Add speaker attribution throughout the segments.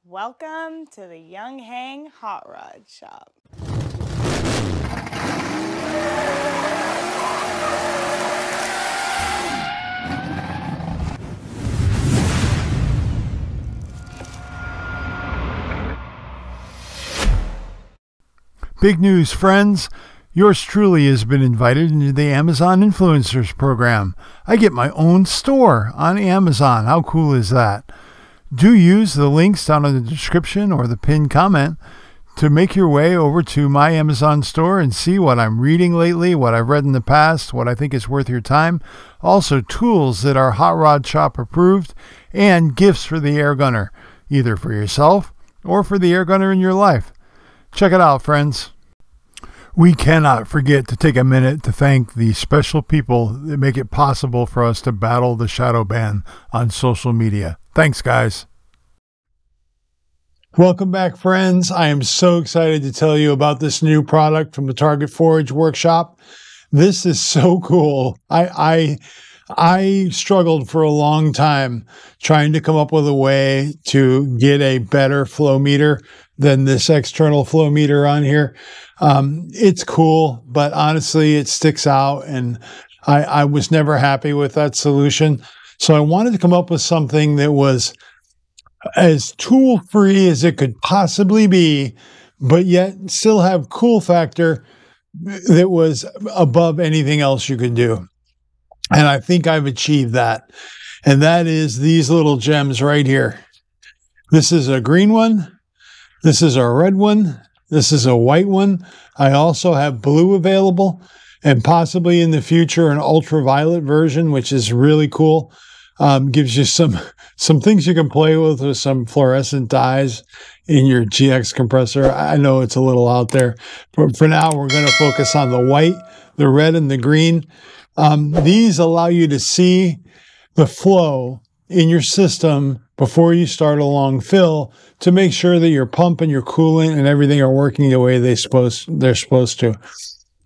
Speaker 1: Welcome to the Young Hang Hot Rod Shop.
Speaker 2: Big news, friends. Yours truly has been invited into the Amazon Influencers program. I get my own store on Amazon. How cool is that? Do use the links down in the description or the pinned comment to make your way over to my Amazon store and see what I'm reading lately, what I've read in the past, what I think is worth your time. Also, tools that are Hot Rod Shop approved and gifts for the air gunner, either for yourself or for the air gunner in your life. Check it out, friends. We cannot forget to take a minute to thank the special people that make it possible for us to battle the shadow ban on social media. Thanks, guys. Welcome back, friends. I am so excited to tell you about this new product from the Target Forge workshop. This is so cool. I struggled for a long time trying to come up with a way to get a better flow meter than this external flow meter on here. It's cool, but honestly, it sticks out, and I was never happy with that solution. So I wanted to come up with something that was as tool-free as it could possibly be, but yet still have cool factor that was above anything else you could do. And I think I've achieved that. And that is these little gems right here. This is a green one. This is a red one. This is a white one. I also have blue available, and possibly in the future an ultraviolet version, which is really cool. Gives you some things you can play with some fluorescent dyes in your GX compressor. I know it's a little out there, but for now we're going to focus on the white, the red, and the green. These allow you to see the flow in your system before you start a long fill to make sure that your pump and your coolant and everything are working the way they're supposed to.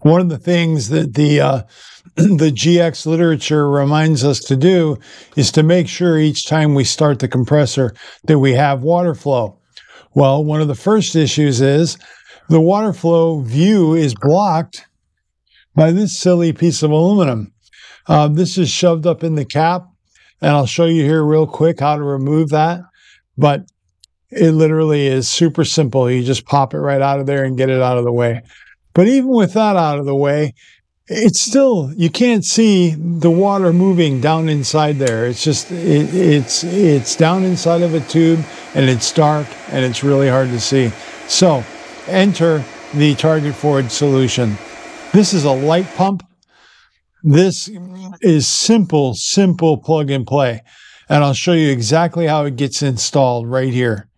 Speaker 2: One of the things that the GX literature reminds us to do is to make sure each time we start the compressor that we have water flow. Well, one of the first issues is the water flow view is blocked by this silly piece of aluminum. This is shoved up in the cap, and I'll show you here real quick how to remove that. But it literally is super simple. You just pop it right out of there and get it out of the way. But even with that out of the way, it's still, you can't see the water moving down inside there. It's just, it's down inside of a tube, and it's dark, and it's really hard to see. So enter the Target Forge solution. This is a light pump. This is simple plug and play. And I'll show you exactly how it gets installed right here.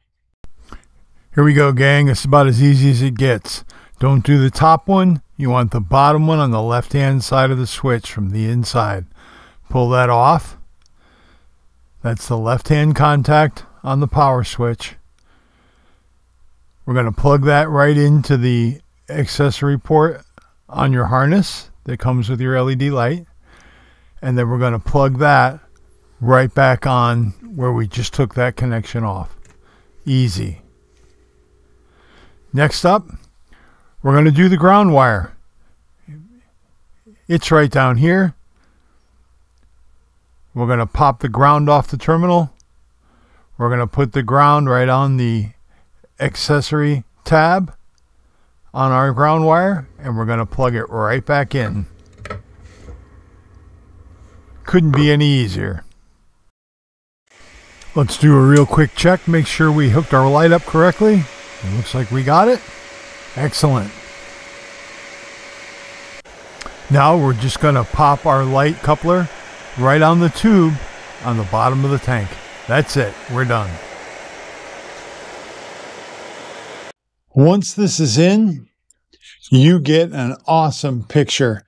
Speaker 2: Here we go, gang. It's about as easy as it gets. Don't do the top one. You want the bottom one on the left-hand side of the switch from the inside. Pull that off. That's the left-hand contact on the power switch. We're going to plug that right into the accessory port on your harness that comes with your LED light. And then we're going to plug that right back on where we just took that connection off. Easy. Next up, we're going to do the ground wire. It's right down here. We're going to pop the ground off the terminal. We're going to put the ground right on the accessory tab on our ground wire, and we're going to plug it right back in. Couldn't be any easier. Let's do a real quick check. Make sure we hooked our light up correctly. It looks like we got it. Excellent. Now we're just going to pop our light coupler right on the tube on the bottom of the tank. That's it. We're done. Once this is in, you get an awesome picture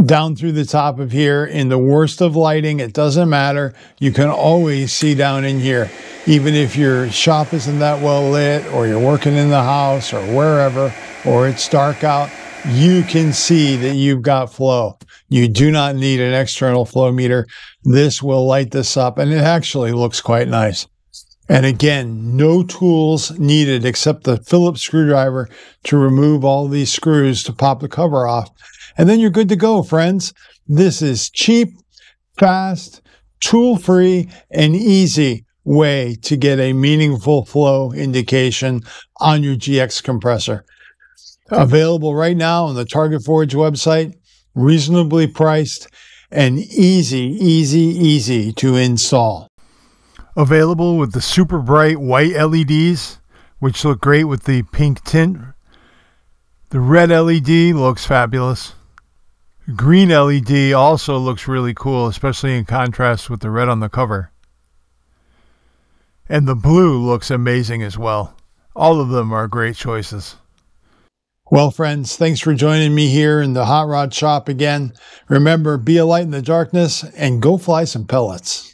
Speaker 2: down through the top of here. In the worst of lighting, it doesn't matter. You can always see down in here. Even if your shop isn't that well lit, or you're working in the house or wherever, or it's dark out, you can see that you've got flow. You do not need an external flow meter. This will light this up, and it actually looks quite nice. And again, no tools needed except the Phillips screwdriver to remove all these screws to pop the cover off. And then you're good to go, friends. This is cheap, fast, tool-free, and easy way to get a meaningful flow indication on your GX compressor. Available right now on the Target Forge website, reasonably priced, and easy to install. Available with the super bright white LEDs, which look great with the pink tint. The red LED looks fabulous. Green LED also looks really cool, especially in contrast with the red on the cover. And the blue looks amazing as well. All of them are great choices. Well, friends, thanks for joining me here in the Hot Rod Shop again. Remember, be a light in the darkness and go fly some pellets.